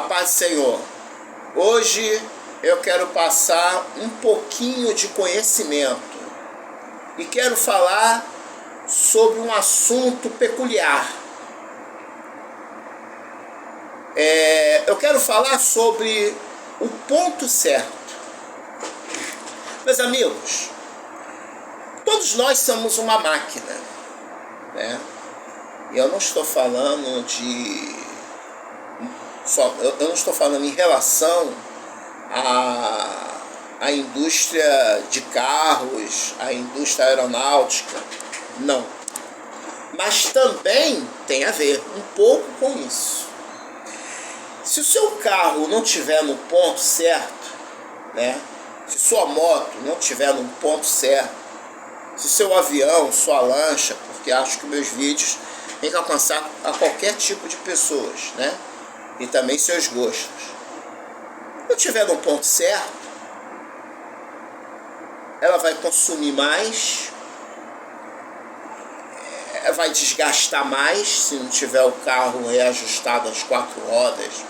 paz do Senhor. Hoje eu quero passar um pouquinho de conhecimento e quero falar sobre um assunto peculiar. Eu quero falar sobre o ponto certo. Meus amigos, todos nós somos uma máquina, né? E eu não estou falando eu não estou falando em relação à indústria de carros, à indústria aeronáutica, não. Mas também tem a ver um pouco com isso. Se o seu carro não estiver no ponto certo, né? Se sua moto não estiver no ponto certo, se o seu avião, sua lancha, porque acho que meus vídeos têm que alcançar a qualquer tipo de pessoas, né? E também seus gostos. Não estiver no ponto certo, ela vai consumir mais, vai desgastar mais se não tiver o carro reajustado às 4 rodas.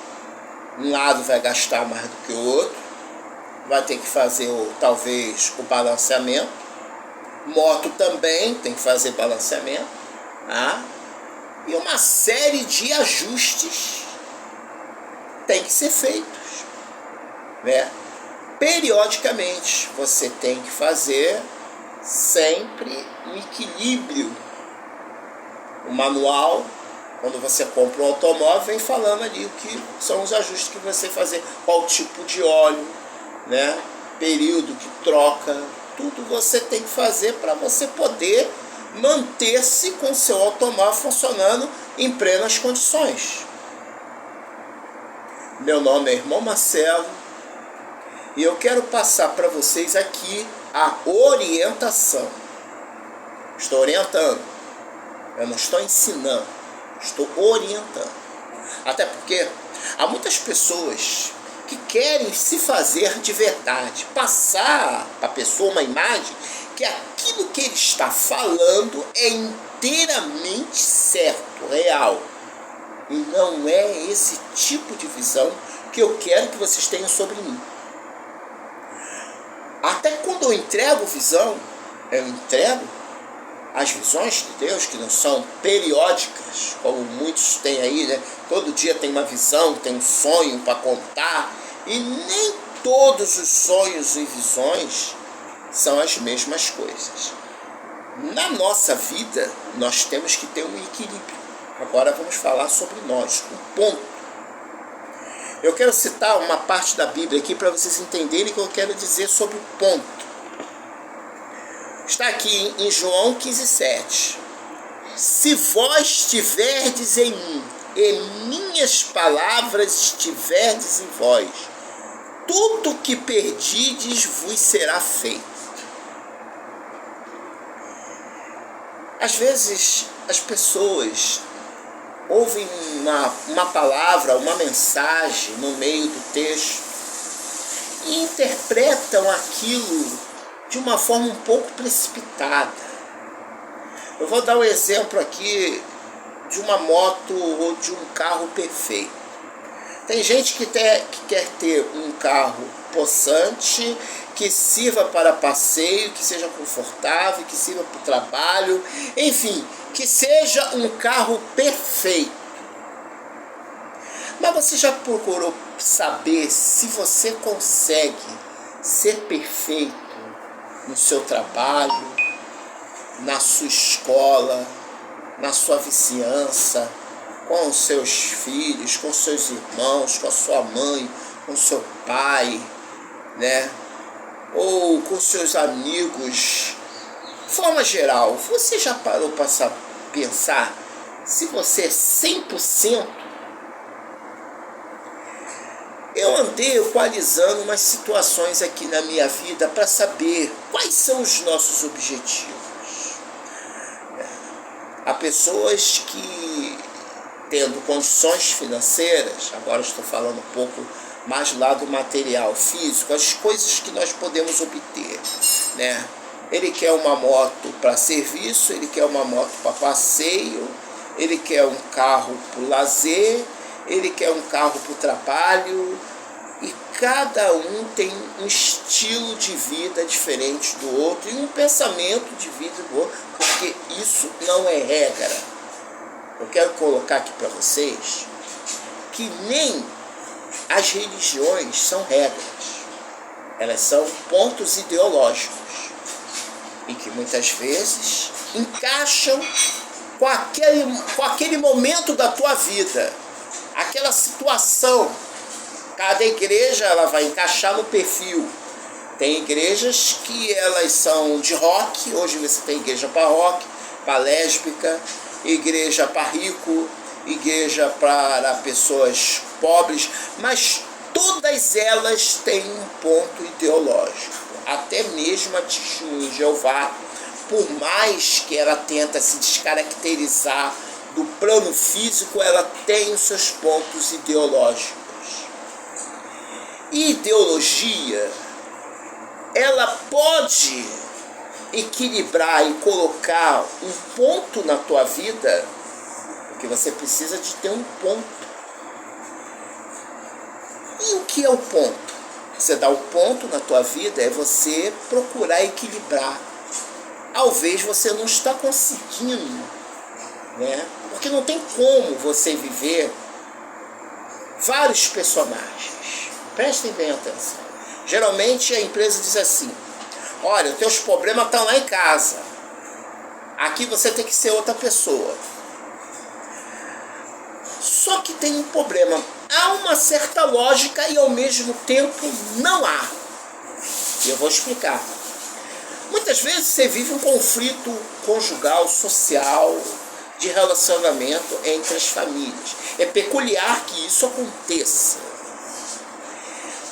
Um lado vai gastar mais do que o outro, vai ter que fazer talvez o balanceamento. Moto também tem que fazer balanceamento, tá? E uma série de ajustes tem que ser feitos, né? Periodicamente você tem que fazer sempre um equilíbrio. O manual, quando você compra um automóvel, vem falando ali o que são os ajustes que você fazer, qual tipo de óleo, né? Período que troca, tudo você tem que fazer para você poder manter-se com seu automóvel funcionando em plenas condições. Meu nome é Irmão Marcelo e eu quero passar para vocês aqui a orientação. Estou orientando, eu não estou ensinando, estou orientando. Até porque há muitas pessoas que querem se fazer de verdade, passar para a pessoa uma imagem que aquilo que ele está falando é inteiramente certo, real. E não é esse tipo de visão que eu quero que vocês tenham sobre mim. Até quando eu entrego visão, eu entrego as visões de Deus, que não são periódicas, como muitos têm aí, né? Todo dia tem uma visão, tem um sonho para contar, e nem todos os sonhos e visões são as mesmas coisas. Na nossa vida, nós temos que ter um equilíbrio. Agora vamos falar sobre nós, um ponto. Eu quero citar uma parte da Bíblia aqui para vocês entenderem o que eu quero dizer sobre o ponto. Está aqui em João 15,7. Se vós estiverdes em mim, e minhas palavras estiverdes em vós, tudo que perdides vos será feito. Às vezes as pessoas ouvem uma palavra, uma mensagem no meio do texto e interpretam aquilo de uma forma um pouco precipitada. Eu vou dar um exemplo aqui de uma moto ou de um carro perfeito. Tem gente que quer ter um carro possante, que sirva para passeio, que seja confortável, que sirva para o trabalho, enfim, que seja um carro perfeito. Mas você já procurou saber se você consegue ser perfeito no seu trabalho, na sua escola, na sua vizinhança, com os seus filhos, com os seus irmãos, com a sua mãe, com o seu pai, né? Ou com seus amigos? De forma geral, você já parou para pensar se você é 100%? Eu andei equalizando umas situações aqui na minha vida para saber quais são os nossos objetivos. Há pessoas que, tendo condições financeiras, agora estou falando um pouco mais do lado material, físico, as coisas que nós podemos obter, né? Ele quer uma moto para serviço, ele quer uma moto para passeio, ele quer um carro para lazer, ele quer um carro para o trabalho, e cada um tem um estilo de vida diferente do outro e um pensamento de vida do outro, porque isso não é regra. Eu quero colocar aqui para vocês que nem as religiões são regras, elas são pontos ideológicos e que muitas vezes encaixam com aquele momento da tua vida, aquela situação. Cada igreja ela vai encaixar no perfil. Tem igrejas que elas são de rock, hoje você tem igreja para rock, para lésbica, igreja para rico, igreja para pessoas pobres, mas todas elas têm um ponto ideológico. Até mesmo a Testemunha de Jeová, por mais que ela tenta se descaracterizar do plano físico, ela tem os seus pontos ideológicos. E ideologia, ela pode equilibrar e colocar um ponto na tua vida, porque você precisa de ter um ponto. E o que é o ponto? Você dá um ponto na tua vida é você procurar equilibrar. Talvez você não está conseguindo, né? Porque não tem como você viver vários personagens. Prestem bem atenção. Geralmente a empresa diz assim: olha, os teus problemas estão lá em casa. Aqui você tem que ser outra pessoa. Só que tem um problema. Há uma certa lógica e ao mesmo tempo não há. E eu vou explicar. Muitas vezes você vive um conflito conjugal, social, de relacionamento entre as famílias. É peculiar que isso aconteça.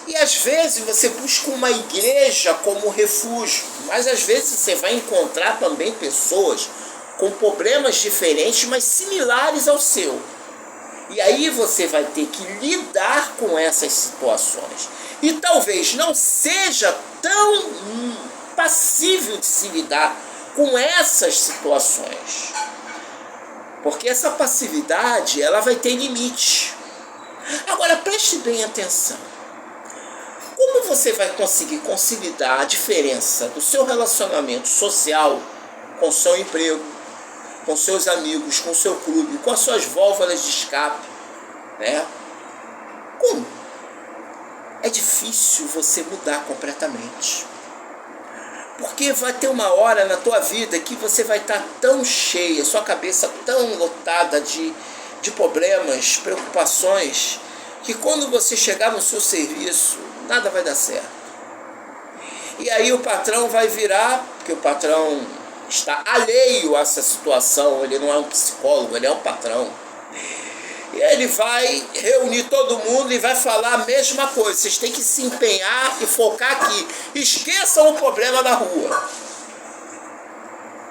E às vezes você busca uma igreja como refúgio, mas às vezes você vai encontrar também pessoas com problemas diferentes, mas similares ao seu. E aí você vai ter que lidar com essas situações. E talvez não seja tão passível de se lidar com essas situações. Porque essa passividade, ela vai ter limite. Agora preste bem atenção. Como você vai conseguir conciliar a diferença do seu relacionamento social com o seu emprego, com seus amigos, com o seu clube, com as suas válvulas de escape, né? Como? É difícil você mudar completamente. Porque vai ter uma hora na tua vida que você vai estar tão cheia, sua cabeça tão lotada de problemas, preocupações, que quando você chegar no seu serviço, nada vai dar certo. E aí o patrão vai virar, porque o patrão está alheio a essa situação, ele não é um psicólogo, ele é um patrão. E ele vai reunir todo mundo e vai falar a mesma coisa. Vocês têm que se empenhar e focar aqui. Esqueçam o problema da rua.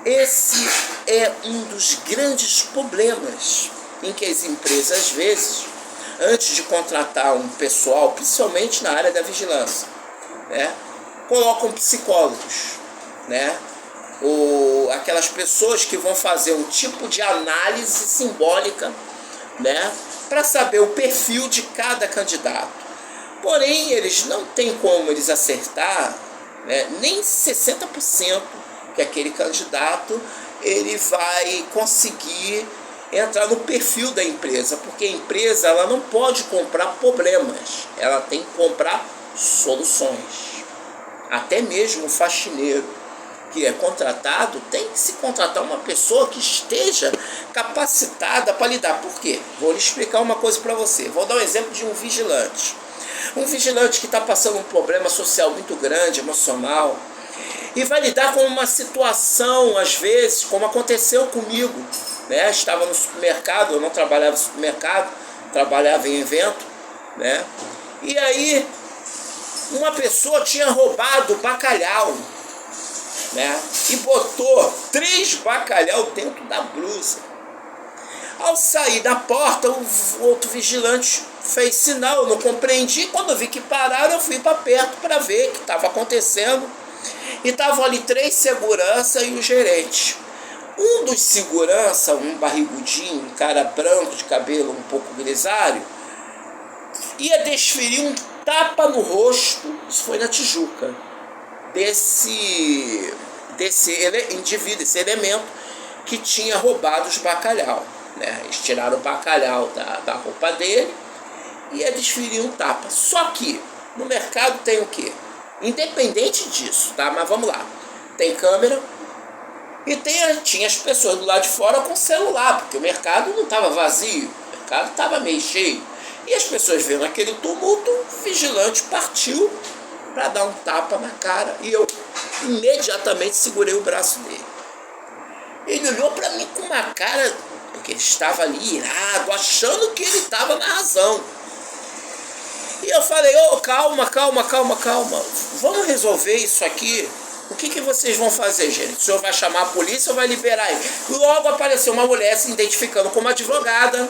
Esse é um dos grandes problemas em que as empresas, às vezes, antes de contratar um pessoal, principalmente na área da vigilância, né, colocam psicólogos, né, ou aquelas pessoas que vão fazer um tipo de análise simbólica, né, para saber o perfil de cada candidato. Porém, eles não têm como eles acertar, né, nem 60% que aquele candidato ele vai conseguir entrar no perfil da empresa, porque a empresa ela não pode comprar problemas, ela tem que comprar soluções. Até mesmo o faxineiro que é contratado, tem que se contratar uma pessoa que esteja capacitada para lidar. Por quê? Vou lhe explicar uma coisa para você. Vou dar um exemplo de um vigilante. Um vigilante que está passando um problema social muito grande, emocional, e vai lidar com uma situação, às vezes, como aconteceu comigo, né? Estava no supermercado, eu não trabalhava no supermercado, trabalhava em evento, né? E aí, uma pessoa tinha roubado bacalhau, né? E botou 3 bacalhau dentro da blusa. Ao sair da porta, o outro vigilante fez sinal, eu não compreendi. Quando eu vi que pararam, eu fui para perto para ver o que estava acontecendo. E estavam ali 3 seguranças e o gerente. Um dos segurança, um barrigudinho, um cara branco de cabelo um pouco grisalho, ia desferir um tapa no rosto, isso foi na Tijuca, desse indivíduo, esse elemento que tinha roubado os bacalhau, né? Eles tiraram o bacalhau da roupa dele e ia desferir um tapa. Só que no mercado tem o quê? Independente disso, tá? Mas vamos lá. Tem câmera e tinha as pessoas do lado de fora com celular, porque o mercado não estava vazio, o mercado estava meio cheio. E as pessoas vendo aquele tumulto, o vigilante partiu para dar um tapa na cara e eu imediatamente segurei o braço dele. Ele olhou para mim com uma cara, porque ele estava ali irado, achando que ele estava na razão. E eu falei, calma, vamos resolver isso aqui. O que vocês vão fazer, gente? O senhor vai chamar a polícia ou vai liberar ele? Logo apareceu uma mulher se identificando como advogada.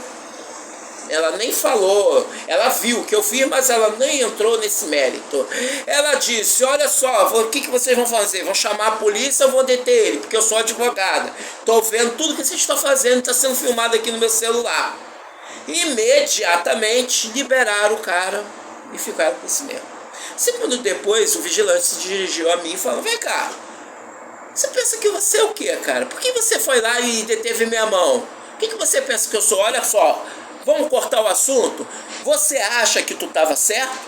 Ela nem falou, ela viu o que eu fiz, mas ela nem entrou nesse mérito. Ela disse, olha só, o que vocês vão fazer? Vão chamar a polícia ou vão deter ele? Porque eu sou advogada. Estou vendo tudo que vocês estão fazendo, está sendo filmado aqui no meu celular. Imediatamente liberaram o cara e ficaram com isso mesmo. Segundo depois, o vigilante se dirigiu a mim e falou, vem cá, você pensa que você é o quê, cara? Por que você foi lá e deteve minha mão? O que você pensa que eu sou? Olha só, vamos cortar o assunto? Você acha que tu estava certo?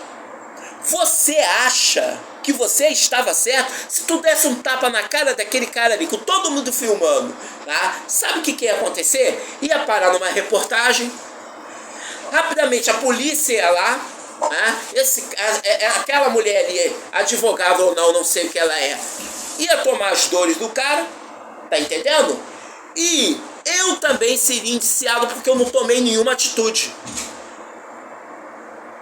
Você acha que você estava certo? Se tu desse um tapa na cara daquele cara ali, com todo mundo filmando, tá? Sabe o que ia acontecer? Ia parar numa reportagem, rapidamente a polícia ia lá, né? Aquela mulher ali, advogada ou não sei o que ela é, ia tomar as dores do cara, tá entendendo? E eu também seria indiciado porque eu não tomei nenhuma atitude.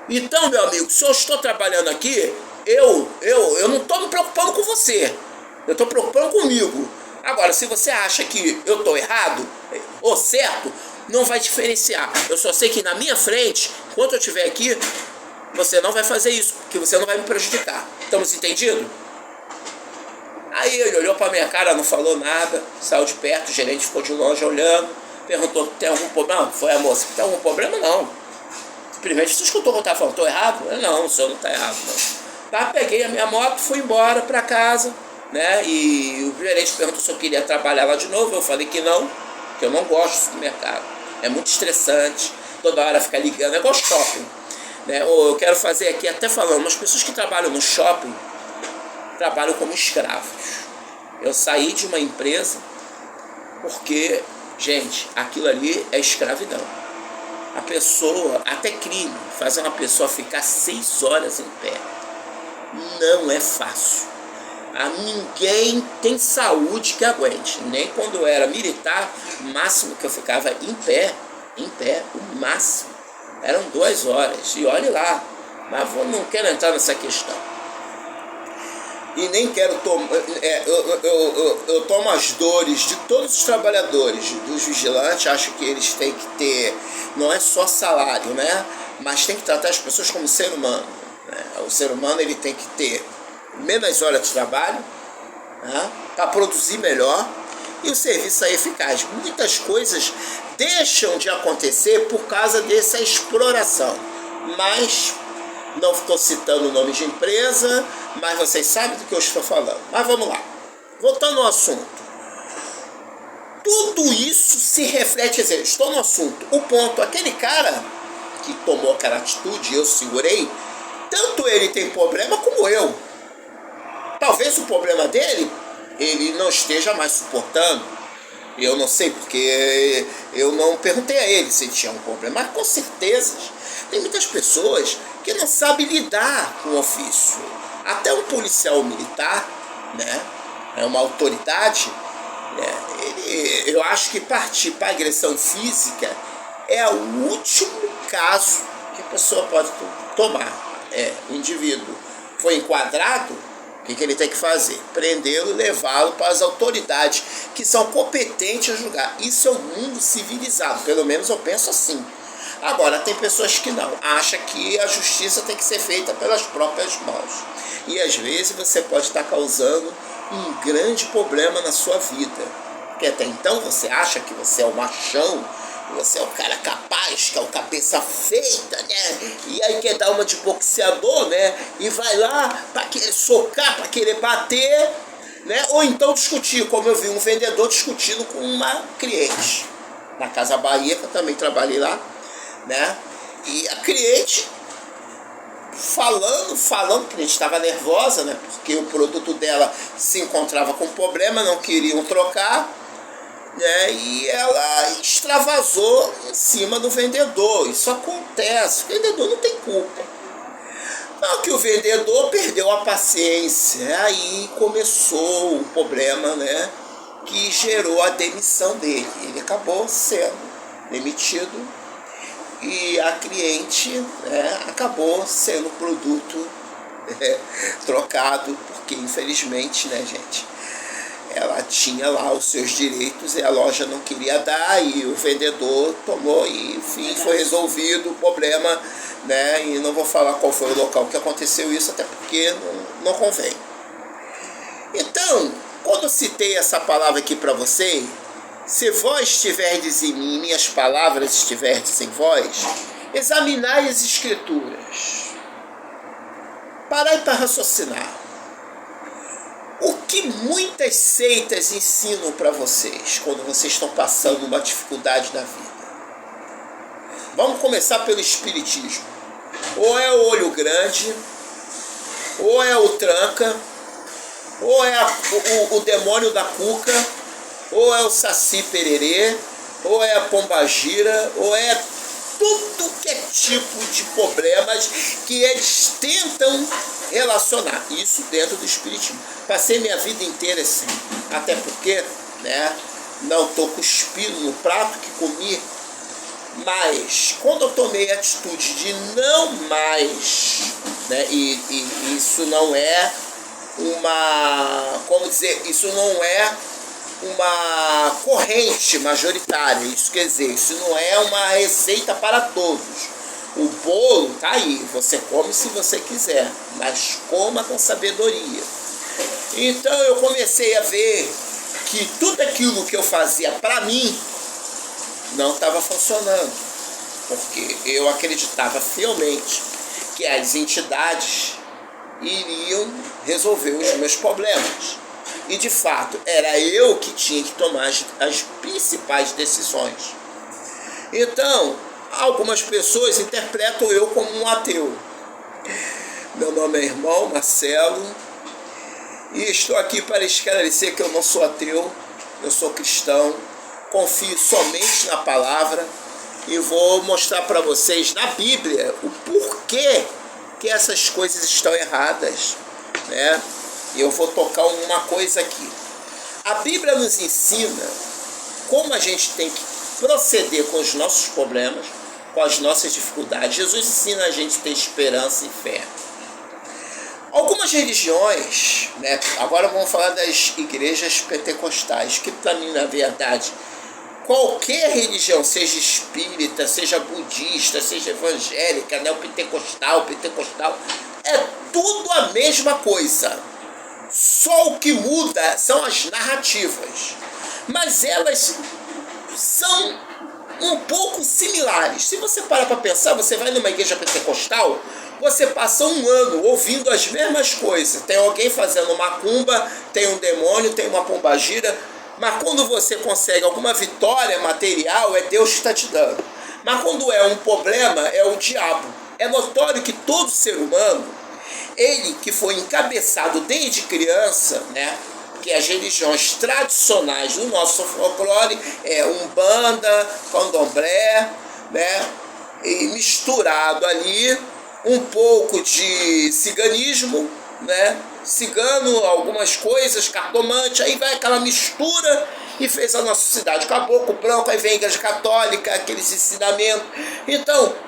Então, meu amigo, se eu estou trabalhando aqui, eu não estou me preocupando com você. Eu estou preocupando comigo. Agora, se você acha que eu estou errado ou certo, não vai diferenciar. Eu só sei que na minha frente, enquanto eu estiver aqui, você não vai fazer isso, porque você não vai me prejudicar. Estamos entendidos? Aí ele olhou pra minha cara, não falou nada, saiu de perto, o gerente ficou de longe olhando, perguntou, tem algum problema? Não, foi a moça, tem algum problema? Não. Simplesmente, você escutou o que eu estava falando, estou errado? Eu, não, o senhor não está errado, não. Tá, peguei a minha moto, fui embora pra casa, né, e o gerente perguntou se eu queria trabalhar lá de novo, eu falei que não, que eu não gosto do mercado, é muito estressante, toda hora ficar ligando, é igual shopping, né, eu quero fazer aqui, até falando, as pessoas que trabalham no shopping, trabalham como escravos. Eu saí de uma empresa porque, gente, aquilo ali é escravidão. A pessoa, até crime, fazer uma pessoa ficar 6 horas em pé não é fácil. Ninguém tem saúde que aguente. Nem quando eu era militar, o máximo que eu ficava em pé, o máximo, eram 2 horas. E olhe lá, mas não quero entrar nessa questão. E nem quero tomar, eu tomo as dores de todos os trabalhadores, dos vigilantes, acho que eles têm que ter, não é só salário, né? Mas tem que tratar as pessoas como ser humano, né? O ser humano ele tem que ter menos horas de trabalho, né? Para produzir melhor e o serviço é eficaz. Muitas coisas deixam de acontecer por causa dessa exploração, mas... não estou citando o nome de empresa, mas vocês sabem do que eu estou falando. Mas vamos lá. Voltando ao assunto. Tudo isso se reflete, quer dizer, estou no assunto. O ponto, aquele cara que tomou aquela atitude, eu segurei, tanto ele tem problema como eu. Talvez o problema dele, ele não esteja mais suportando. Eu não sei, porque eu não perguntei a ele se ele tinha um problema. Mas com certeza, tem muitas pessoas que não sabem lidar com o ofício. Até um policial militar, né, é uma autoridade, né, eu acho que partir para agressão física é o último caso que a pessoa pode tomar. O indivíduo foi enquadrado, o que ele tem que fazer? Prendê-lo e levá-lo para as autoridades que são competentes a julgar. Isso é um mundo civilizado, pelo menos eu penso assim. Agora, tem pessoas que não, acham que a justiça tem que ser feita pelas próprias mãos. E às vezes você pode estar causando um grande problema na sua vida. Porque até então você acha que você é o machão, você é um cara capaz, que é um cabeça feita, né? E aí quer dar uma de boxeador, né? E vai lá para querer socar, para querer bater, né? Ou então discutir, como eu vi um vendedor discutindo com uma cliente na Casa Bahia, que eu também trabalhei lá, né? E a cliente falando que a gente estava nervosa, né? Porque o produto dela se encontrava com problema, não queriam trocar, né? E ela extravasou em cima do vendedor. Isso acontece, o vendedor não tem culpa. Não, que o vendedor perdeu a paciência, aí começou o problema, né? Que gerou a demissão dele. Ele acabou sendo demitido e a cliente, né, acabou sendo produto trocado, porque infelizmente, né, gente, ela tinha lá os seus direitos e a loja não queria dar, e o vendedor tomou e, enfim, foi resolvido o problema, né? E não vou falar qual foi o local que aconteceu isso, até porque não convém. Então, quando eu citei essa palavra aqui para vocês, se vós estiverdes em mim, minhas palavras estiverdes em vós, examinai as Escrituras. Parai para raciocinar. O que muitas seitas ensinam para vocês quando vocês estão passando uma dificuldade na vida? Vamos começar pelo Espiritismo. Ou é o olho grande, ou é o tranca, ou é o demônio da cuca, ou é o saci pererê, ou é a pombagira, ou é tudo que é tipo de problemas que eles tentam relacionar. Isso dentro do Espiritismo. Passei minha vida inteira assim. Até porque, né, não estou cuspindo no prato que comi. Mas quando eu tomei a atitude de não mais, né, e isso não é uma, como dizer, isso não é uma corrente majoritária, isso quer dizer, isso não é uma receita para todos. O bolo tá aí, você come se você quiser, mas coma com sabedoria. Então eu comecei a ver que tudo aquilo que eu fazia para mim não estava funcionando, porque eu acreditava fielmente que as entidades iriam resolver os meus problemas. E de fato, era eu que tinha que tomar as principais decisões. Então, algumas pessoas interpretam eu como um ateu. Meu nome é irmão Marcelo e estou aqui para esclarecer que eu não sou ateu, eu sou cristão, confio somente na palavra e vou mostrar para vocês na Bíblia o porquê que essas coisas estão erradas, né? E eu vou tocar uma coisa aqui. A Bíblia nos ensina como a gente tem que proceder com os nossos problemas, com as nossas dificuldades. Jesus ensina a gente a ter esperança e fé. Algumas religiões, né, agora vamos falar das igrejas pentecostais, que para mim, na verdade, qualquer religião, seja espírita, seja budista, seja evangélica, neopentecostal, pentecostal, é tudo a mesma coisa. Só o que muda são as narrativas, mas elas são um pouco similares. Se você parar para pensar, você vai numa igreja pentecostal, você passa um ano ouvindo as mesmas coisas. Tem alguém fazendo macumba, tem um demônio, tem uma pombagira, mas quando você consegue alguma vitória material, é Deus que está te dando. Mas quando é um problema, é o diabo. É notório que todo ser humano, ele que foi encabeçado desde criança, né, que as religiões tradicionais do nosso folclore é Umbanda, Candomblé, né, e misturado ali um pouco de ciganismo, né, cigano, algumas coisas, cartomante, aí vai aquela mistura e fez a nossa cidade caboclo branco, aí vem a igreja católica, aqueles ensinamentos. Então,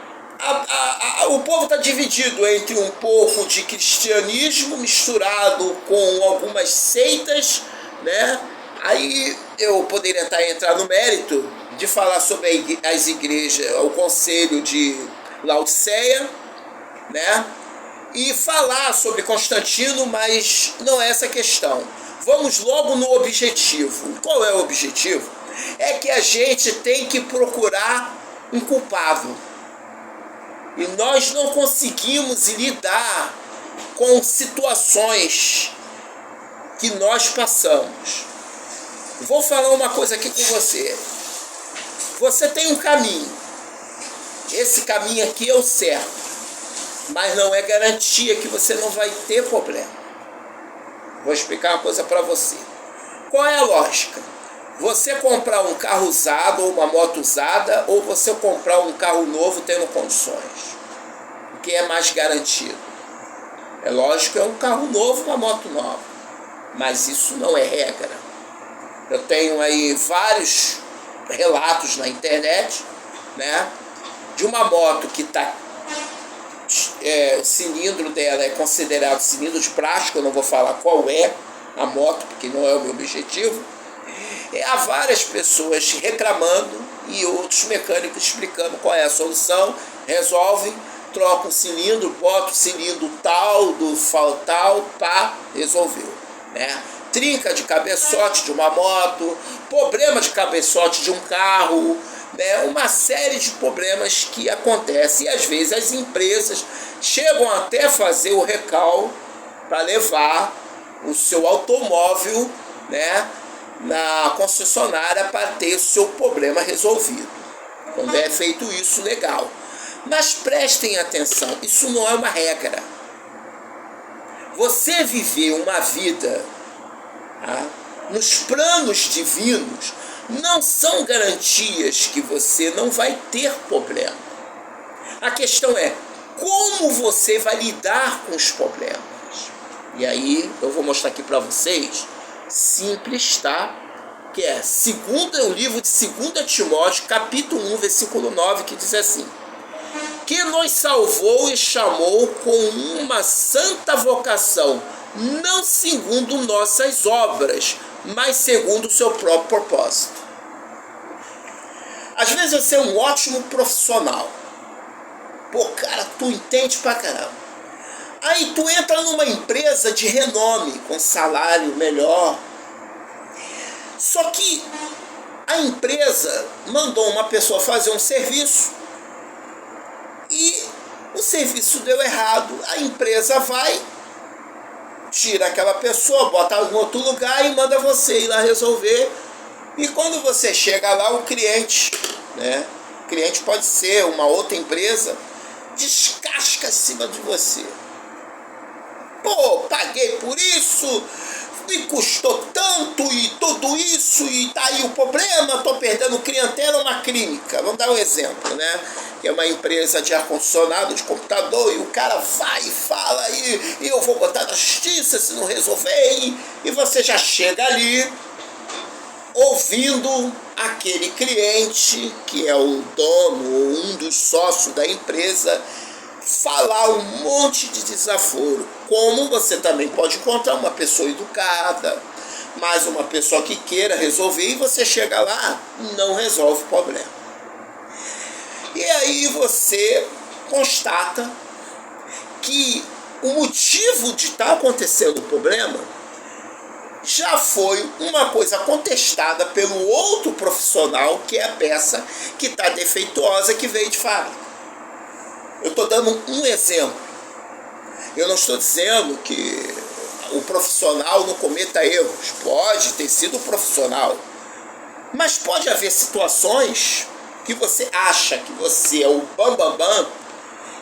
o povo está dividido entre um pouco de cristianismo misturado com algumas seitas, né? Aí eu poderia entrar no mérito de falar sobre as igrejas, o conselho de Laodiceia, né? E falar sobre Constantino, mas não é essa a questão. Vamos logo no objetivo. Qual é o objetivo? é que a gente tem que procurar um culpado. E nós não conseguimos lidar com situações que nós passamos. Vou falar uma coisa aqui com você. Você tem um caminho. Esse caminho aqui é o certo. Mas não é garantia que você não vai ter problema. Vou explicar uma coisa para você. Qual é a lógica? Você comprar um carro usado ou uma moto usada, ou você comprar um carro novo tendo condições? O que é mais garantido? É lógico que é um carro novo, uma moto nova. Mas isso não é regra. Eu tenho aí vários relatos na internet, né, de uma moto que está... o cilindro dela é considerado cilindro de plástico. Eu não vou falar qual é a moto, porque não é o meu objetivo. Há várias pessoas reclamando e outros mecânicos explicando qual é a solução. Resolvem, trocam o cilindro, botam o cilindro tal, do tal, pá, resolveu, né? Trinca de cabeçote de uma moto, problema de cabeçote de um carro, né? Uma série de problemas que acontecem. E às vezes as empresas chegam até a fazer o recall para levar o seu automóvel, né, na concessionária para ter o seu problema resolvido. Quando é feito isso, legal. Mas prestem atenção, isso não é uma regra. Você viver uma vida, tá, nos planos divinos não são garantias que você não vai ter problema. A questão é como você vai lidar com os problemas. E aí eu vou mostrar aqui para vocês, simples, tá? Que é o livro de 2 Timóteo, capítulo 1, versículo 9, que diz assim: que nos salvou e chamou com uma santa vocação, não segundo nossas obras, mas segundo o seu próprio propósito. Às vezes você é um ótimo profissional. Pô, cara, tu entende pra caramba. Aí tu entra numa empresa de renome, com salário melhor. Só que a empresa mandou uma pessoa fazer um serviço e o serviço deu errado. A empresa vai, tira aquela pessoa, bota em outro lugar e manda você ir lá resolver. E quando você chega lá, o cliente, né? O cliente pode ser uma outra empresa, descasca em cima de você. Pô, paguei por isso, me custou tanto e tudo isso, e tá aí o problema, tô perdendo clientela. Uma clínica, vamos dar um exemplo, né? Que é uma empresa de ar-condicionado, de computador, e o cara vai e fala, e eu vou botar na justiça se não resolver, e você já chega ali ouvindo aquele cliente, que é o dono ou um dos sócios da empresa, falar um monte de desaforo. Como você também pode encontrar uma pessoa educada, mas uma pessoa que queira resolver, e você chega lá, não resolve o problema. E aí você constata que o motivo de estar acontecendo o problema já foi uma coisa contestada pelo outro profissional, que é a peça que está defeituosa, que veio de fábrica. Eu estou dando um exemplo. Eu não estou dizendo que o profissional não cometa erros. Pode ter sido o profissional. Mas pode haver situações que você acha que você é o bambambam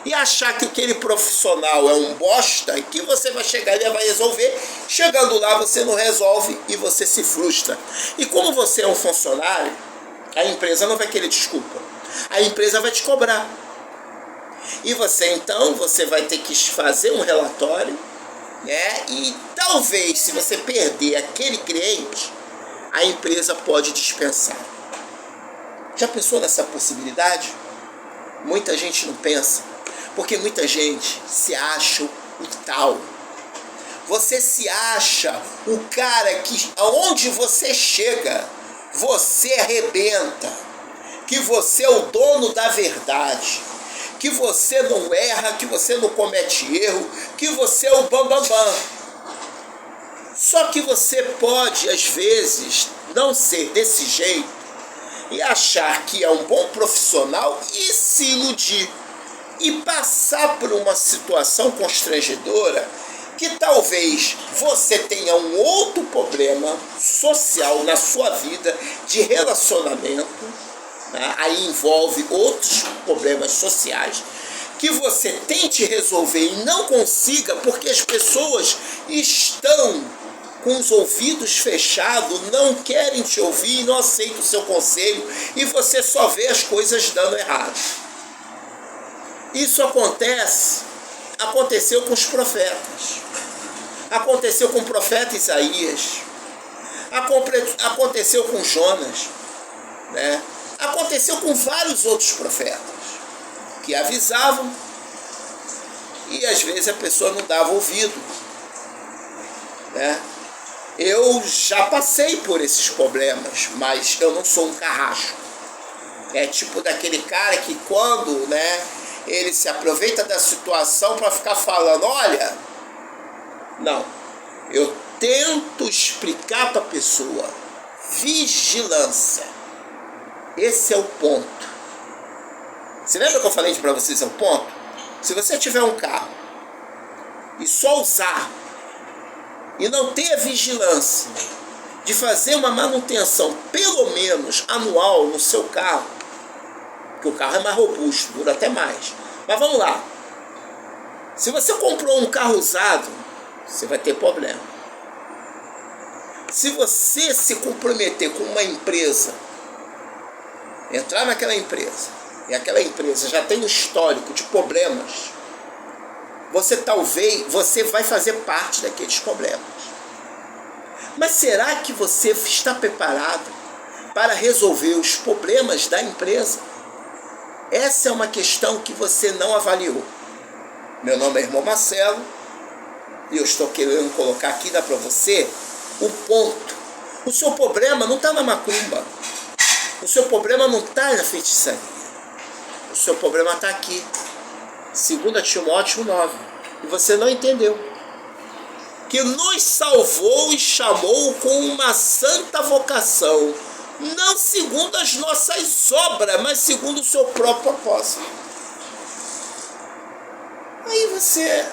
e achar que aquele profissional é um bosta e que você vai chegar e vai resolver. Chegando lá, você não resolve e você se frustra. E como você é um funcionário, a empresa não vai querer desculpa. A empresa vai te cobrar. E você, então, você vai ter que fazer um relatório, né? E talvez, se você perder aquele cliente, a empresa pode dispensar. Já pensou nessa possibilidade? Muita gente não pensa, porque muita gente se acha o tal. Você se acha o cara que, aonde você chega, você arrebenta, que você é o dono da verdade, que você não erra, que você não comete erro, que você é o bambambam. Só que você pode, às vezes, não ser desse jeito, e achar que é um bom profissional e se iludir e passar por uma situação constrangedora que talvez você tenha um outro problema social na sua vida de relacionamento, né? Aí envolve outros problemas sociais que você tente resolver e não consiga porque as pessoas estão com os ouvidos fechados, não querem te ouvir, não aceitam o seu conselho e você só vê as coisas dando errado. Isso aconteceu com os profetas, aconteceu com o profeta Isaías, aconteceu com Jonas, né? Aconteceu com vários outros profetas que avisavam e às vezes a pessoa não dava ouvido, né? Eu já passei por esses problemas, mas eu não sou um carrasco. É tipo daquele cara que quando, né, ele se aproveita da situação para ficar falando, olha, não, eu tento explicar para a pessoa, vigilância, esse é o ponto. Você lembra que eu falei para vocês, é o ponto? Se você tiver um carro e só usar e não ter a vigilância de fazer uma manutenção pelo menos anual no seu carro, porque o carro é mais robusto, dura até mais. Mas vamos lá. Se você comprou um carro usado, você vai ter problema. Se você se comprometer com uma empresa, entrar naquela empresa, e aquela empresa já tem um histórico de problemas, você vai fazer parte daqueles problemas. Mas será que você está preparado para resolver os problemas da empresa? Essa é uma questão que você não avaliou. Meu nome é Irmão Marcelo e eu estou querendo colocar aqui para você o ponto. O seu problema não está na macumba. O seu problema não está na feitiçaria. O seu problema está aqui. 2 Timóteo 9. E você não entendeu. Que nos salvou e chamou com uma santa vocação, não segundo as nossas obras, mas segundo o seu próprio propósito. Aí você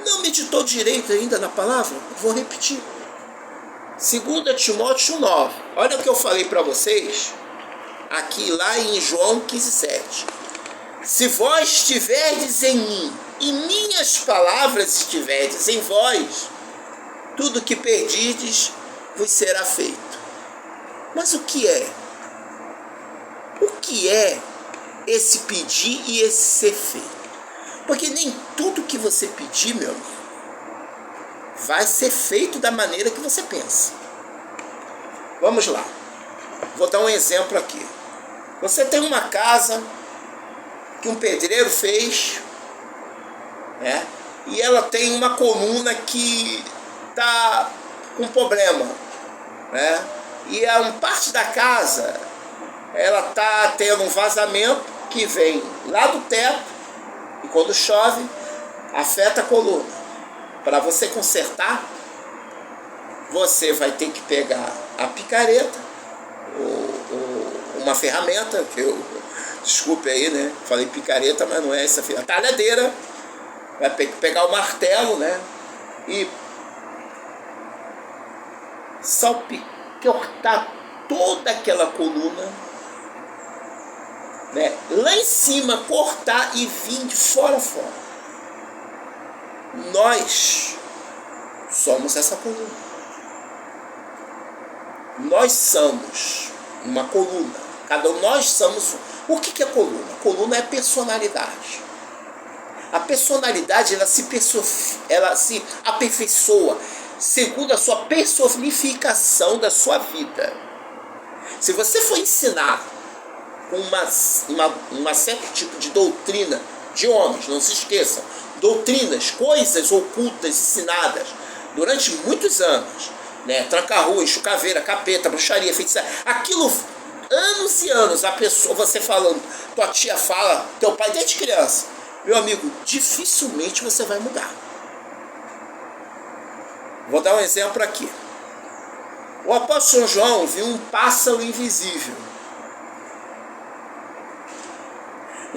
não meditou direito ainda na palavra? Vou repetir. 2 Timóteo 9. Olha o que eu falei para vocês aqui lá em João 15:7. Se vós estiverdes em mim e minhas palavras estiverdes em vós, tudo que perdides vos será feito. Mas o que é? O que é esse pedir e esse ser feito? Porque nem tudo que você pedir, meu amigo, vai ser feito da maneira que você pensa. Vamos lá. Vou dar um exemplo aqui. Você tem uma casa que um pedreiro fez, né? E ela tem uma coluna que está com problema, né? E a parte da casa, ela está tendo um vazamento que vem lá do teto e quando chove, afeta a coluna. Para você consertar, você vai ter que pegar a picareta, uma ferramenta, que eu, desculpe aí, né? Falei picareta, mas não é essa ferramenta. Talhadeira, vai ter que pegar o martelo, né? E cortar toda aquela coluna, né? Lá em cima, cortar e vir de fora a fora. Nós somos essa coluna. Nós somos uma coluna. Nós somos. O que é coluna? Coluna é personalidade. A personalidade ela se aperfeiçoa segundo a sua personificação da sua vida. Se você for ensinado com uma certo tipo de doutrina de homens, não se esqueçam, doutrinas, coisas ocultas ensinadas durante muitos anos, né? Tranca-rua, chucaveira, capeta, bruxaria, feitiçaria, aquilo, anos e anos, a pessoa, você falando, tua tia fala, teu pai desde criança, meu amigo, dificilmente você vai mudar. Vou dar um exemplo aqui. O apóstolo João viu um pássaro invisível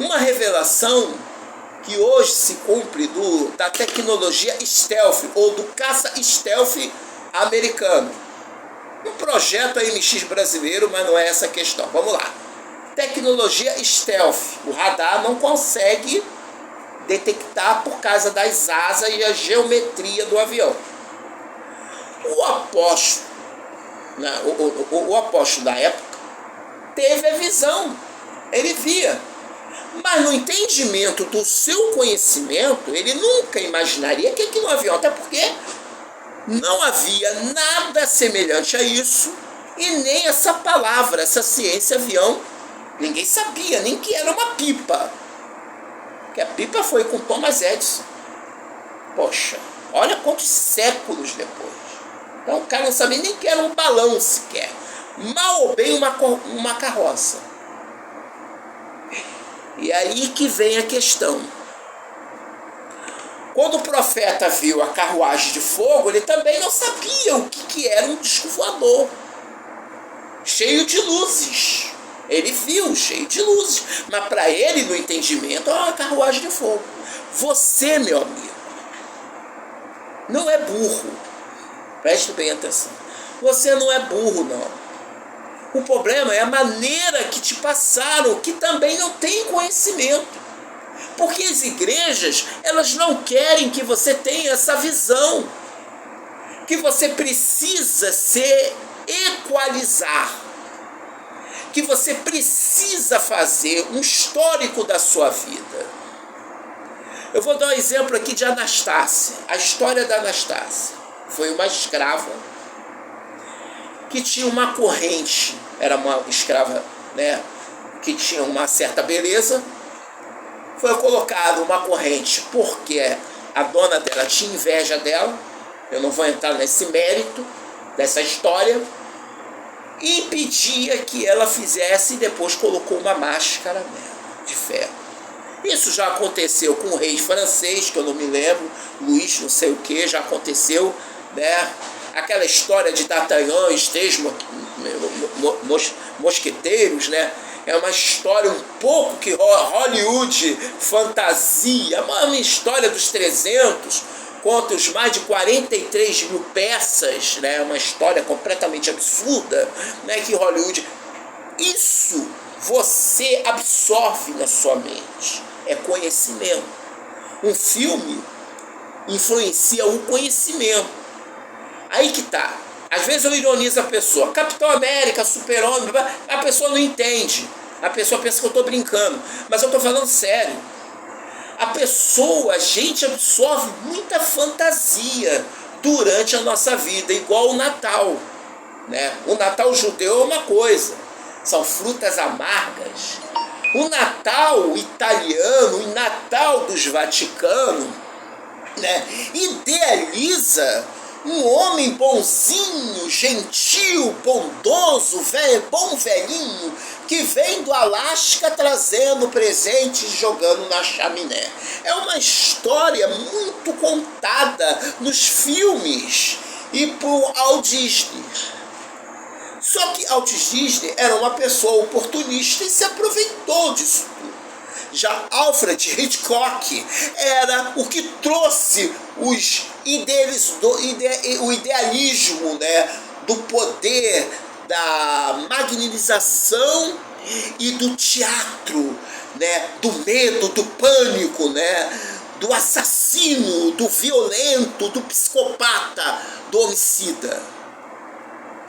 uma revelação que hoje se cumpre da tecnologia stealth, ou do caça stealth americano. Um projeto AMX brasileiro, mas não é essa a questão. Vamos lá. Tecnologia stealth. O radar não consegue detectar por causa das asas e a geometria do avião. O apóstolo, né, o apóstolo da época, teve a visão. Ele via. Mas no entendimento do seu conhecimento, ele nunca imaginaria que aquilo é um avião. Até porque não havia nada semelhante a isso, e nem essa palavra, essa ciência avião, ninguém sabia nem que era uma pipa. Porque a pipa foi com Thomas Edison. Poxa, olha quantos séculos depois. Então o cara não sabia nem que era um balão sequer. Mal ou bem uma carroça. E aí que vem a questão. Quando o profeta viu a carruagem de fogo, ele também não sabia o que era um disco voador. Cheio de luzes. Ele viu, cheio de luzes. Mas para ele, no entendimento, é uma carruagem de fogo. Você, meu amigo, não é burro. Preste bem atenção. Você não é burro, não. O problema é a maneira que te passaram, que também não tem conhecimento. Porque as igrejas, elas não querem que você tenha essa visão. Que você precisa se equalizar. Que você precisa fazer um histórico da sua vida. Eu vou dar um exemplo aqui de Anastácia. A história da Anastácia. Foi uma escrava que tinha uma corrente. Era uma escrava, né, que tinha uma certa beleza. Foi colocada uma corrente porque a dona dela tinha inveja dela. Eu não vou entrar nesse mérito dessa história. E impedia que ela fizesse, e depois colocou uma máscara nela, de ferro. Isso já aconteceu com o rei francês, que eu não me lembro, Luís não sei o que, já aconteceu, né? Aquela história de D'Artagnan e os três mosqueteiros, né? É uma história um pouco que Hollywood fantasia, uma história dos 300, conta os mais de 43 mil peças, né? Uma história completamente absurda, né? Que Hollywood... Isso você absorve na sua mente. É conhecimento. Um filme influencia o conhecimento. Aí que tá. Às vezes eu ironizo a pessoa. Capitão América, Super-Homem, a pessoa não entende. A pessoa pensa que eu estou brincando. Mas eu estou falando sério. A gente absorve muita fantasia durante a nossa vida, igual o Natal, né? O Natal judeu é uma coisa, são frutas amargas. O Natal italiano, o Natal dos Vaticanos, né, idealiza um homem bonzinho, gentil, bondoso, bom velhinho, que vem do Alasca trazendo presentes e jogando na chaminé. É uma história muito contada nos filmes e por Walt Disney. Só que Walt Disney era uma pessoa oportunista e se aproveitou disso tudo. Já Alfred Hitchcock era o que trouxe o idealismo, né, do poder, da magnetização e do teatro, né, do medo, do pânico, né, do assassino, do violento, do psicopata, do homicida.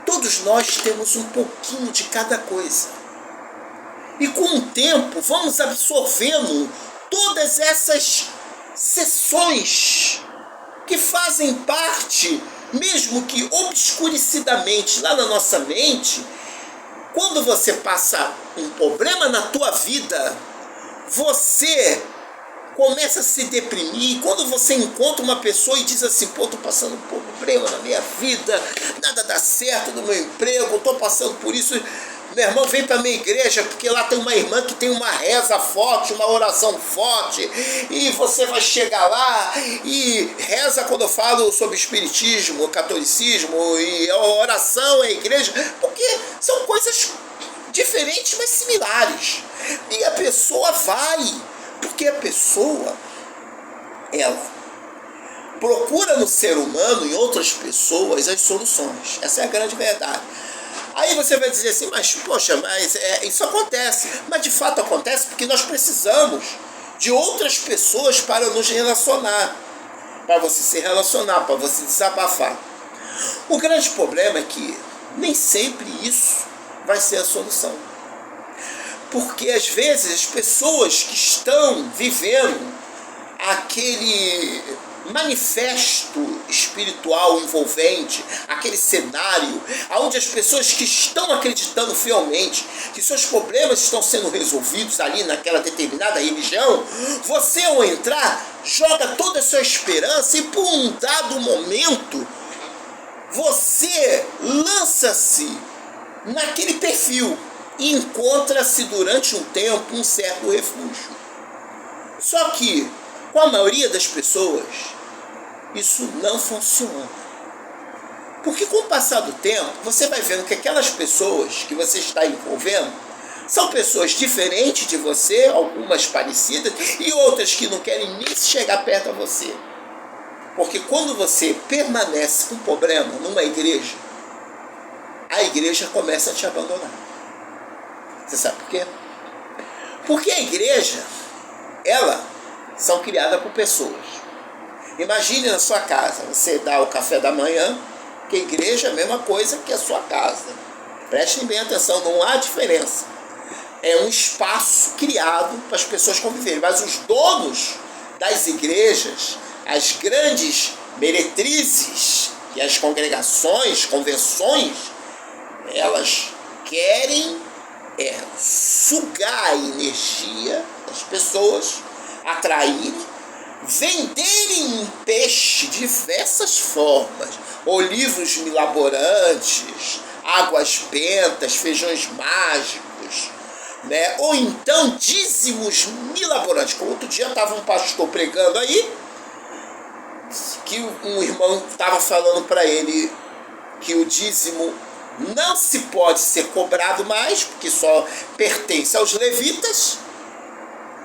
Todos nós temos um pouquinho de cada coisa. E com o tempo vamos absorvendo todas essas seções que fazem parte, mesmo que obscurecidamente, lá na nossa mente. Quando você passa um problema na tua vida, você começa a se deprimir. Quando você encontra uma pessoa e diz assim, pô, tô passando um problema na minha vida, nada dá certo no meu emprego, tô passando por isso... Meu irmão, vem para a minha igreja, porque lá tem uma irmã que tem uma reza forte, uma oração forte, e você vai chegar lá e reza. Quando eu falo sobre espiritismo, catolicismo, e a oração, a igreja, porque são coisas diferentes, mas similares. E a pessoa vai, porque a pessoa, ela procura no ser humano, em outras pessoas, as soluções. Essa é a grande verdade. Aí você vai dizer assim, mas poxa, mas isso acontece. Mas de fato acontece porque nós precisamos de outras pessoas para nos relacionar. Para você se relacionar, para você desabafar. O grande problema é que nem sempre isso vai ser a solução. Porque às vezes as pessoas que estão vivendo aquele manifesto espiritual envolvente, aquele cenário onde as pessoas que estão acreditando fielmente que seus problemas estão sendo resolvidos ali naquela determinada religião, você ao entrar joga toda a sua esperança e por um dado momento você lança-se naquele perfil e encontra-se durante um tempo um certo refúgio. Só que com a maioria das pessoas, isso não funciona. Porque com o passar do tempo, você vai vendo que aquelas pessoas que você está envolvendo são pessoas diferentes de você, algumas parecidas, e outras que não querem nem chegar perto a você. Porque quando você permanece com problema numa igreja, a igreja começa a te abandonar. Você sabe por quê? Porque a igreja, ela são criadas por pessoas. Imagine na sua casa, você dá o café da manhã, que a igreja é a mesma coisa que a sua casa. Prestem bem atenção, não há diferença. É um espaço criado para as pessoas conviverem. Mas os donos das igrejas, as grandes meretrizes e as congregações, convenções, elas querem sugar a energia das pessoas, atraírem, venderem um peixe de diversas formas, ou livros milaborantes, águas bentas, feijões mágicos, né? Ou então dízimos milaborantes. Como outro dia estava um pastor pregando aí, que um irmão estava falando para ele que o dízimo não se pode ser cobrado mais, porque só pertence aos levitas,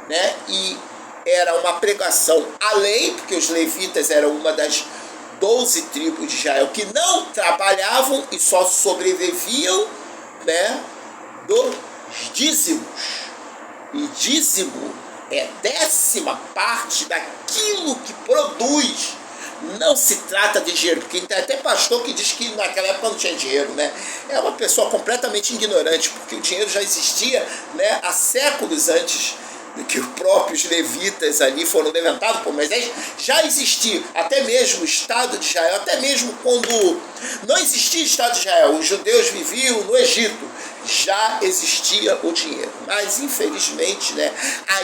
né? E era uma pregação à lei, porque os levitas eram uma das 12 tribos de Israel que não trabalhavam e só sobreviviam, né, dos dízimos. E dízimo é 10ª parte daquilo que produz. Não se trata de dinheiro, porque tem até pastor que diz que naquela época não tinha dinheiro, né? É uma pessoa completamente ignorante, porque o dinheiro já existia, né, há séculos antes que os próprios levitas ali foram levantados por Moisés. Já existia, até mesmo o Estado de Israel, até mesmo quando não existia Estado de Israel, os judeus viviam no Egito, já existia o dinheiro. Mas infelizmente, né, a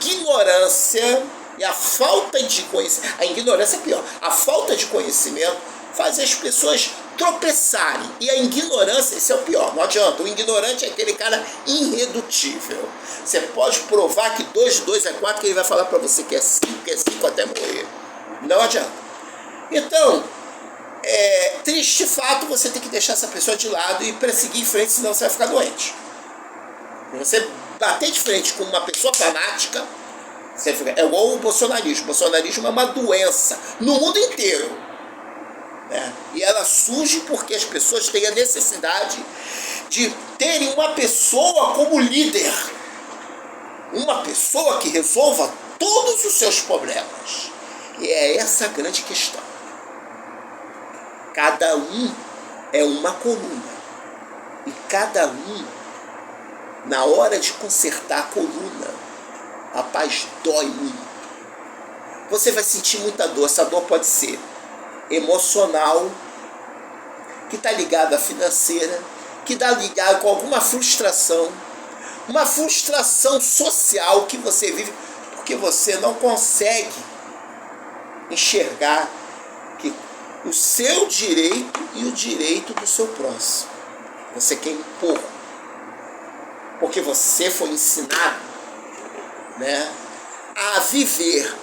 ignorância e a falta de conhecimento, a ignorância é pior, a falta de conhecimento faz as pessoas tropeçarem. E a ignorância, esse é o pior, não adianta. O ignorante é aquele cara irredutível. Você pode provar que 2 de 2 é 4, que ele vai falar para você que é 5 até morrer. Não adianta. Então, triste fato, você tem que deixar essa pessoa de lado e perseguir em frente, senão você vai ficar doente. Você bater de frente com uma pessoa fanática, você fica, é igual o bolsonarismo. O bolsonarismo é uma doença no mundo inteiro. E ela surge porque as pessoas têm a necessidade de terem uma pessoa como líder, uma pessoa que resolva todos os seus problemas. E é essa a grande questão. Cada um é uma coluna, e cada um, na hora de consertar a coluna, rapaz, dói muito. Você vai sentir muita dor. Essa dor pode ser emocional, que está ligado à financeira, que está ligado com alguma frustração, uma frustração social que você vive, porque você não consegue enxergar que o seu direito e o direito do seu próximo, você quer impor, porque você foi ensinado, né, a viver.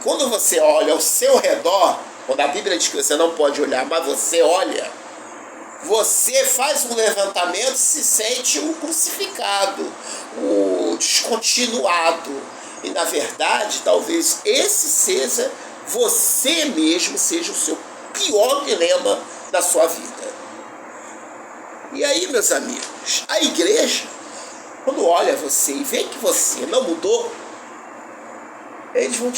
Quando você olha ao seu redor, quando a Bíblia diz que você não pode olhar, mas você olha, Você faz um levantamento e se sente o crucificado, o descontinuado. E na verdade, talvez esse seja você mesmo, seja o seu pior dilema da sua vida. E aí, meus amigos, a igreja, quando olha você e vê que você não mudou, eles vão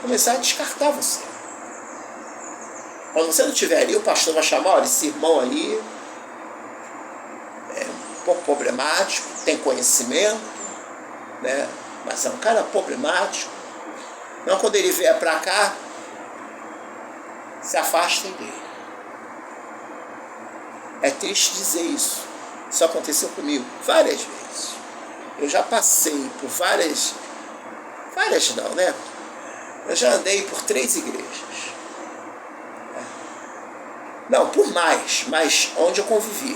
começar a descartar você. Quando você não estiver ali, o pastor vai chamar, olha, esse irmão aí é um pouco problemático, tem conhecimento, né? Mas é um cara problemático. Não, quando ele vier para cá, se afastem dele. É triste dizer isso. Isso aconteceu comigo várias vezes. Eu já passei por várias não, né? Eu já andei por 3 igrejas. Não, por mais, mas onde eu convivi.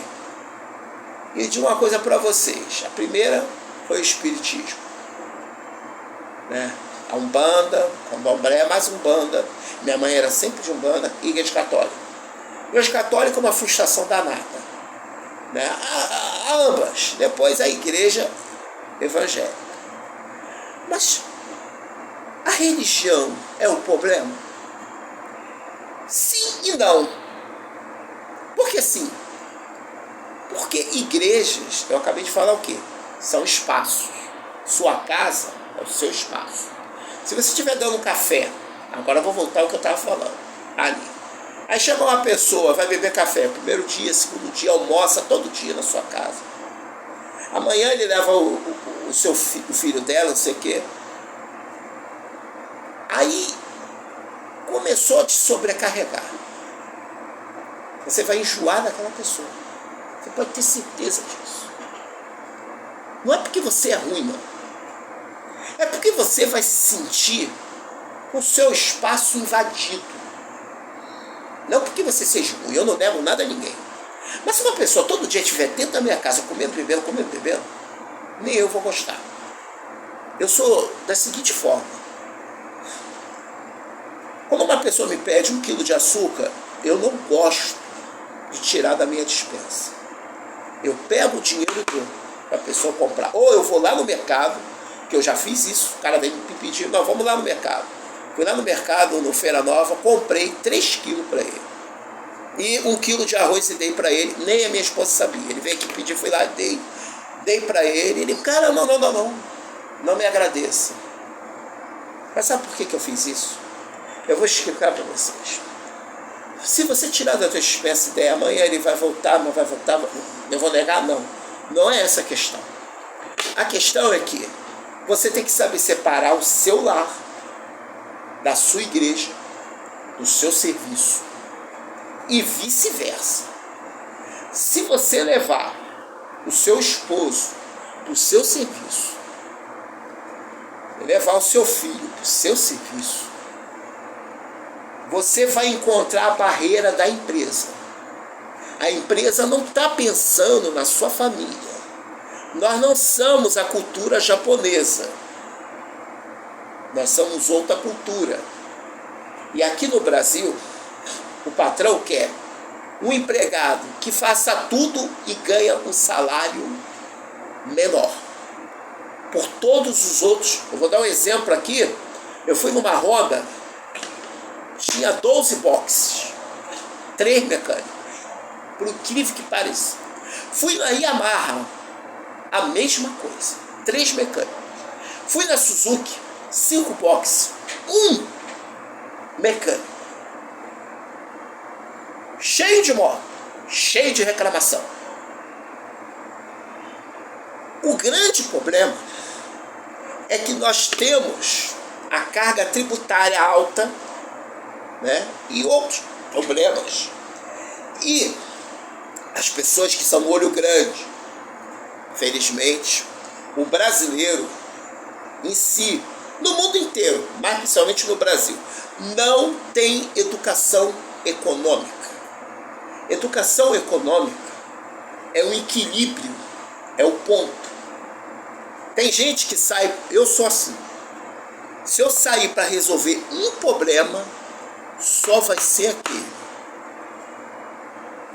E digo uma coisa para vocês. A primeira foi o espiritismo, né? A Umbanda, Candomblé, mais Umbanda. Minha mãe era sempre de Umbanda, e Igreja Católica. Igreja Católica é uma frustração danada, né? A ambas. Depois a Igreja Evangélica. Mas a religião é o problema? Sim e não. Por que sim? Porque igrejas, eu acabei de falar o quê? São espaços. Sua casa é o seu espaço. Se você estiver dando um café, agora eu vou voltar ao que eu estava falando, ali. Aí chega uma pessoa, vai beber café, primeiro dia, segundo dia, almoça todo dia na sua casa. Amanhã ele leva o filho dela, não sei o quê. Aí começou a te sobrecarregar. Você vai enjoar daquela pessoa. Você pode ter certeza disso. Não é porque você é ruim, não. É porque você vai se sentir com o seu espaço invadido. Não porque você seja ruim, eu não nego nada a ninguém. Mas se uma pessoa todo dia estiver dentro da minha casa comendo, bebendo, nem eu vou gostar. Eu sou da seguinte forma. Quando uma pessoa me pede 1 quilo de açúcar, eu não gosto de tirar da minha despensa. Eu pego o dinheiro e dou para a pessoa comprar. Ou eu vou lá no mercado, que eu já fiz isso, o cara vem me pedir, não, vamos lá no mercado. Fui lá no mercado, no Feira Nova, comprei 3 quilos para ele. E 1 quilo de arroz e dei para ele, nem a minha esposa sabia. Ele veio aqui pedir, fui lá, dei para ele. Ele, cara, não me agradeça. Mas sabe por que eu fiz isso? Eu vou explicar para vocês. Se você tirar da tua espécie ideia, amanhã ele vai voltar, não vai voltar, eu vou negar? Não. Não é essa a questão. A questão é que você tem que saber separar o seu lar da sua igreja, do seu serviço. E vice-versa. Se você levar o seu esposo do seu serviço, levar o seu filho do seu serviço, você vai encontrar a barreira da empresa. A empresa não está pensando na sua família. Nós não somos a cultura japonesa. Nós somos outra cultura. E aqui no Brasil, o patrão quer um empregado que faça tudo e ganha um salário menor. Por todos os outros. Eu vou dar um exemplo aqui. Eu fui numa roda, tinha 12 boxes, 3 mecânicos, por incrível que pareça. Fui na Yamaha, a mesma coisa, 3 mecânicos. Fui na Suzuki, 5 boxes, 1 mecânico. Cheio de moto, cheio de reclamação. O grande problema é que nós temos a carga tributária alta, né? E outros problemas. E as pessoas que são no olho grande, felizmente, o brasileiro em si, no mundo inteiro, mas principalmente no Brasil, não tem educação econômica. Educação econômica é o equilíbrio, é o ponto. Tem gente que sai, eu sou assim, se eu sair para resolver um problema, só vai ser aquele.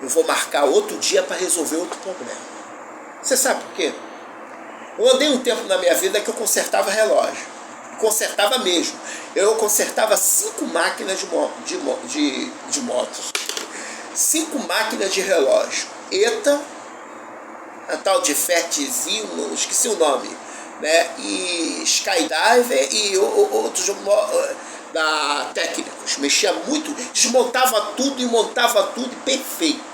Eu eu vou marcar outro dia para resolver outro problema. Você sabe por quê? Eu andei um tempo na minha vida que eu consertava relógio. Consertava mesmo. Eu consertava 5 máquinas de motos. 5 máquinas de relógio. ETA, a tal de Fertizinho, esqueci o nome, né? E Skydiver e outros da Técnicos. Mexia muito, desmontava tudo e montava tudo perfeito.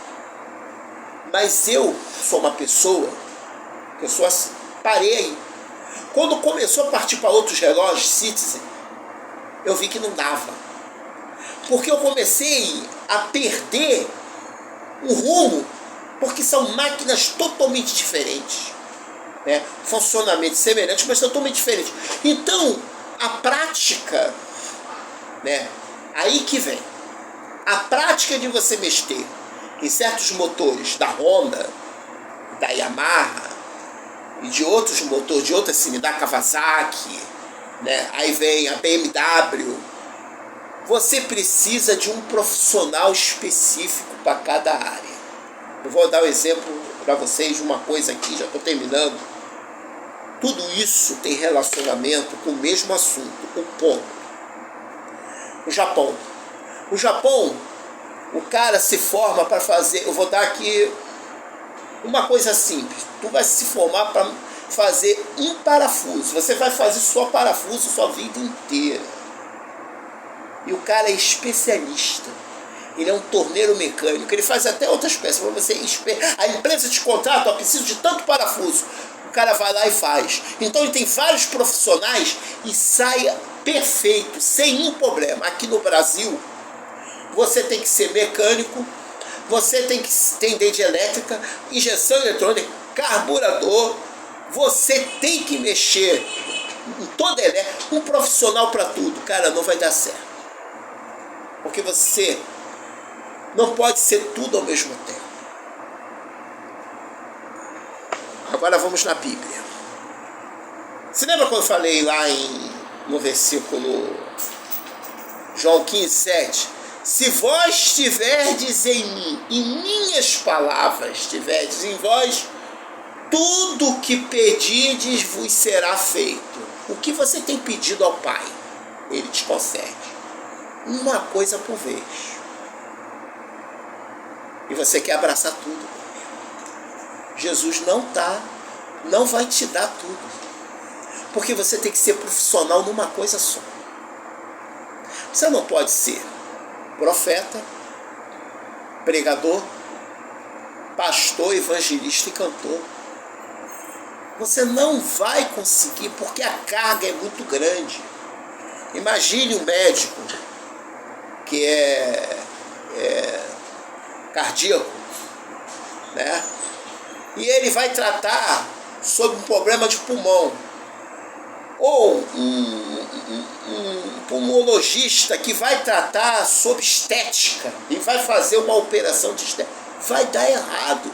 Mas eu sou uma pessoa que eu sou assim, parei aí. Quando começou a partir para outros relógios, Citizen, eu vi que não dava. Porque eu comecei a perder o rumo, porque são máquinas totalmente diferentes, né? Funcionamento semelhante, mas totalmente diferente. Então, a prática, né? Aí que vem. A prática de você mexer em certos motores da Honda, da Yamaha e de outros motores, de outras sim, da Kawasaki, né? Aí vem a BMW. Você precisa de um profissional específico para cada área. Eu vou dar um exemplo para vocês de uma coisa aqui, já estou terminando. Tudo isso tem relacionamento com o mesmo assunto, o ponto. O Japão. O Japão, o cara se forma para fazer... Eu vou dar aqui uma coisa simples. Tu vai se formar para fazer um parafuso. Você vai fazer só parafuso sua vida inteira. E o cara é especialista. Ele é um torneiro mecânico. Ele faz até outras peças para você. A empresa te contrata, ó, preciso de tanto parafuso. O cara vai lá e faz. Então ele tem vários profissionais e sai perfeito, sem nenhum problema. Aqui no Brasil, você tem que ser mecânico, você tem que entender de elétrica, injeção eletrônica, carburador. Você tem que mexer em toda elétrica. Um profissional para tudo. Cara, não vai dar certo. Porque você não pode ser tudo ao mesmo tempo. Agora vamos na Bíblia. Você lembra quando eu falei lá no versículo João 15:7? Se vós estiverdes em mim e minhas palavras estiverdes em vós, tudo que pedirdes vos será feito. O que você tem pedido ao Pai, Ele te concede. Uma coisa por vez. E você quer abraçar tudo. Jesus não vai te dar tudo. Porque você tem que ser profissional numa coisa só. Você não pode ser profeta, pregador, pastor, evangelista e cantor. Você não vai conseguir, porque a carga é muito grande. Imagine um médico que é cardíaco, né? E ele vai tratar sobre um problema de pulmão. Ou um pulmologista que vai tratar sobre estética e vai fazer uma operação de estética. Vai dar errado.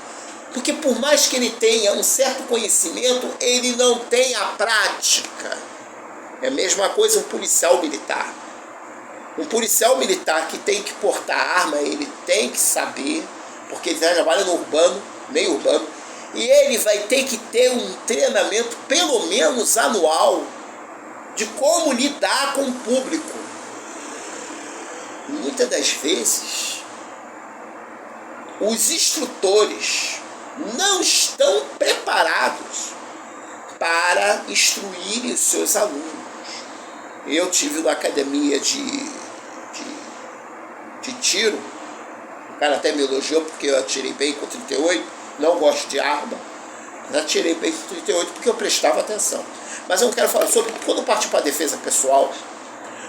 Porque por mais que ele tenha um certo conhecimento, ele não tem a prática. É a mesma coisa um policial militar. Um policial militar que tem que portar arma, ele tem que saber, porque ele trabalha no urbano, meio urbano, e ele vai ter que ter um treinamento, pelo menos anual, de como lidar com o público. Muitas das vezes, os instrutores não estão preparados para instruir os seus alunos. Eu tive na academia de tiro, o cara até me elogiou porque eu atirei bem com 38, não gosto de arma, mas atirei bem com 38 porque eu prestava atenção. Mas eu não quero falar sobre, quando eu parti para a defesa pessoal,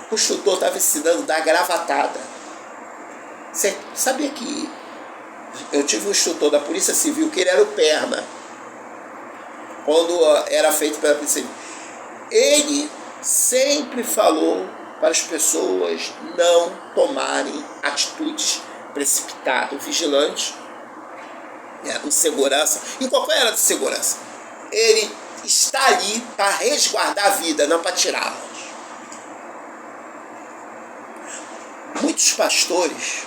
o instrutor estava ensinando a dar gravatada. Você sabia que eu tive um instrutor da Polícia Civil que ele era o perna, quando era feito pela Polícia Civil. Ele sempre falou para as pessoas não tomarem atitudes precipitadas. O vigilante, um segurança, em qualquer área de segurança, ele está ali para resguardar a vida, não para tirá-las. Muitos pastores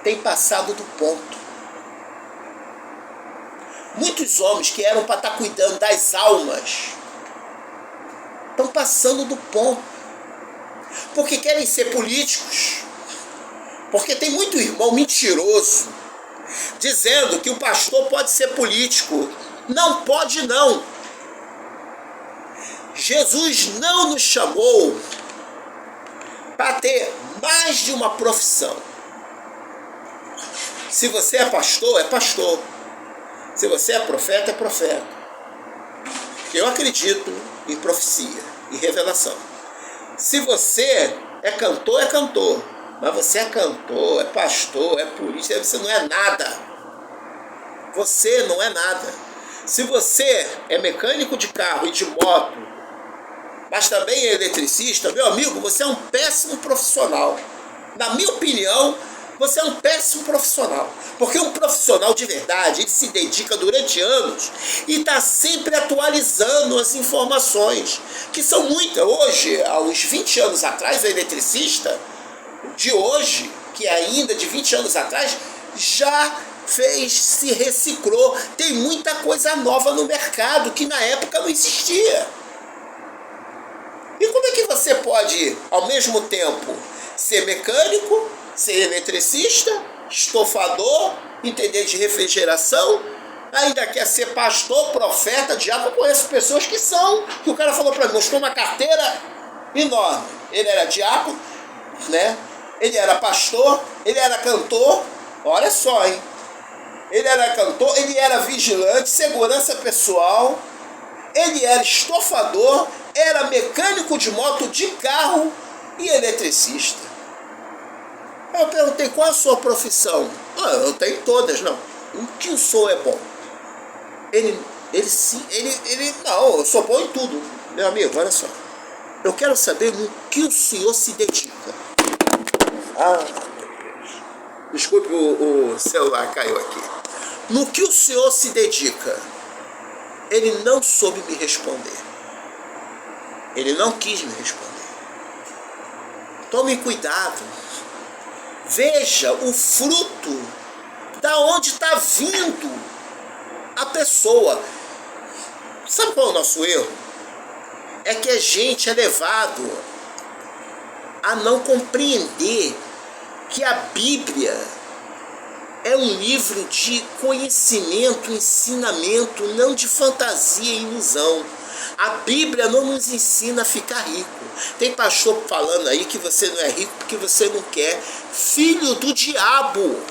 tem passado do ponto. Muitos homens que eram para estar cuidando das almas estão passando do ponto. Porque querem ser políticos. Porque tem muito irmão mentiroso dizendo que o pastor pode ser político. Não pode não. Jesus não nos chamou para ter mais de uma profissão. Se você é pastor, é pastor. Se você é profeta, é profeta. Eu acredito em profecia e revelação. Se você é cantor, mas você é cantor, é pastor, é político, você não é nada. Você não é nada. Se você é mecânico de carro e de moto, mas também é eletricista, meu amigo, você é um péssimo profissional. Na minha opinião, você é um péssimo profissional. Porque um profissional de verdade, ele se dedica durante anos e está sempre atualizando as informações, que são muitas. Hoje, há uns 20 anos atrás, o eletricista de hoje, que é ainda de 20 anos atrás, já se reciclou. Tem muita coisa nova no mercado que na época não existia. E como é que você pode, ao mesmo tempo, ser mecânico, ser eletricista, estofador, entender de refrigeração, ainda quer ser pastor, profeta, diabo? Eu conheço pessoas que são, que o cara falou para mim, mostrou uma carteira enorme. Ele era diácono, né? Ele era pastor, ele era cantor, olha só, hein? Ele era cantor, ele era vigilante, segurança pessoal, ele era estofador, era mecânico de moto, de carro e eletricista. Eu perguntei, qual a sua profissão? Eu tenho todas, não. O que o senhor é bom? Ele não, eu sou bom em tudo. Meu amigo, olha só. Eu quero saber no que o senhor se dedica. Desculpe, o celular caiu aqui. No que o senhor se dedica? Ele não soube me responder. Ele não quis me responder. Tome cuidado. Veja o fruto, da onde está vindo a pessoa. Sabe qual é o nosso erro? É que a gente é levado a não compreender que a Bíblia é um livro de conhecimento, ensinamento, não de fantasia e ilusão. A Bíblia não nos ensina a ficar rico. Tem pastor falando aí que você não é rico porque você não quer. Filho do diabo.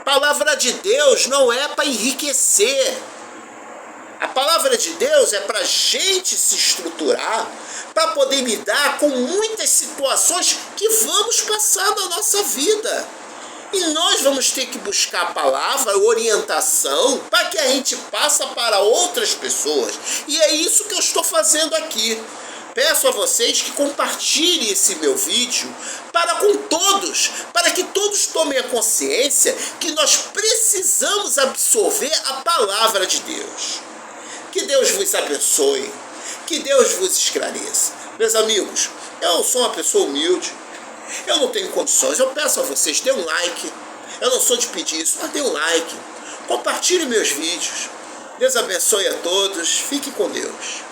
Palavra de Deus não é para enriquecer. A palavra de Deus é para a gente se estruturar, para poder lidar com muitas situações que vamos passar na nossa vida. E nós vamos ter que buscar a palavra, orientação, para que a gente passe para outras pessoas. E é isso que eu estou fazendo aqui. Peço a vocês que compartilhem esse meu vídeo para com todos, para que todos tomem a consciência que nós precisamos absorver a palavra de Deus. Que Deus vos abençoe, que Deus vos esclareça. Meus amigos, eu sou uma pessoa humilde. Eu não tenho condições, eu peço a vocês, dê um like. Eu não sou de pedir isso, mas dê um like. Compartilhe meus vídeos. Deus abençoe a todos. Fique com Deus.